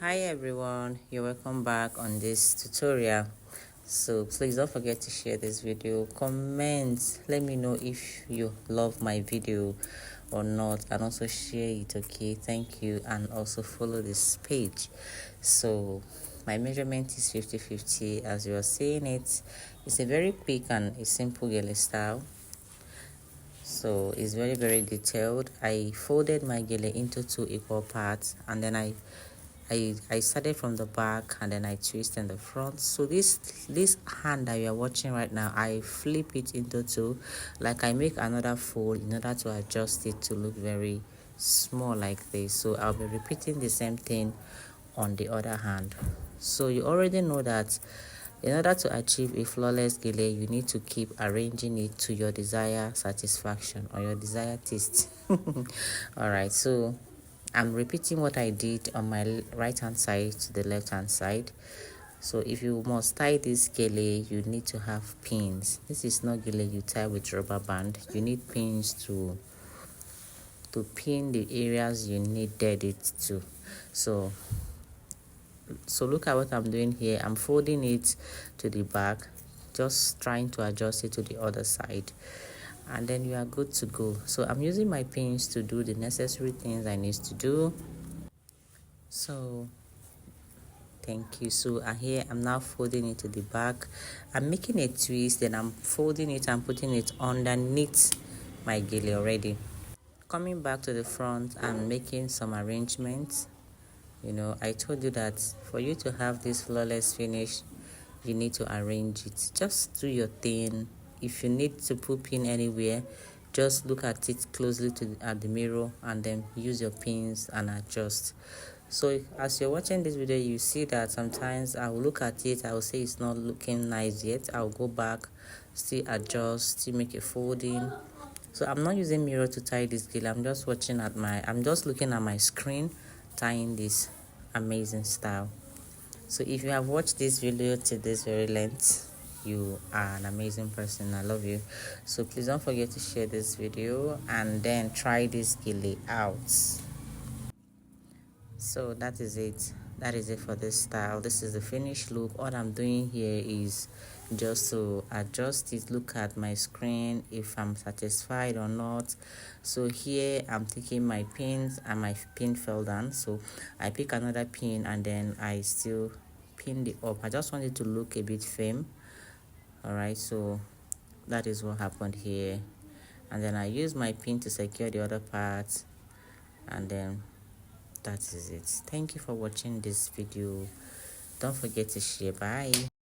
Hi everyone, you're welcome back on this tutorial. So please don't forget to share this video, comment, let me know if you love my video or not, and also share it. Okay, thank you. And also follow this page. So my measurement is 50-50. As you are seeing it, it's a very quick and a simple gele style. So it's very detailed. I folded my gele into 2 equal parts, and then I started from the back and then I twist in the front. So this hand that you are watching right now, I flip it into 2, like I make another fold in order to adjust it to look very small like this. So I'll be repeating the same thing on the other hand. So you already know that in order to achieve a flawless gele, you need to keep arranging it to your desired satisfaction or your desired taste. All right, so I'm repeating what I did on my right hand side to the left hand side. So if you must tie this gele, you need to have pins. This is not gele you tie with rubber band. You need pins to pin the areas you needed it to. So look at what I'm doing here. I'm folding it to the back, just trying to adjust it to the other side, and then you are good to go. So I'm using my pins to do the necessary things I need to do. So thank you. So here I'm now folding it to the back. I'm making a twist, then I'm folding it and putting it underneath my gele already. Coming back to the front and making some arrangements. You know, I told you that for you to have this flawless finish, you need to arrange it. Just do your thing. If you need to put pin anywhere, just look at it closely at the mirror and then use your pins and adjust. So as you're watching this video, you see that sometimes I will look at it, I will say it's not looking nice yet. I'll go back, still adjust, still make a folding. So I'm not using mirror to tie this gele. I'm just looking at my screen tying this amazing style. So if you have watched this video to this very length, you are an amazing person. I love you. So please don't forget to share this video and then try this gele out. So that is it for this style. This is the finished look. All I'm doing here is just to adjust it, look at my screen if I'm satisfied or not. So here I'm taking my pins and my pin fell down, so I pick another pin and then I still pin it up. I just want it to look a bit firm. All right, so that is what happened here, and then I use my pin to secure the other part, and then that is it. Thank you for watching this video. Don't forget to share. Bye.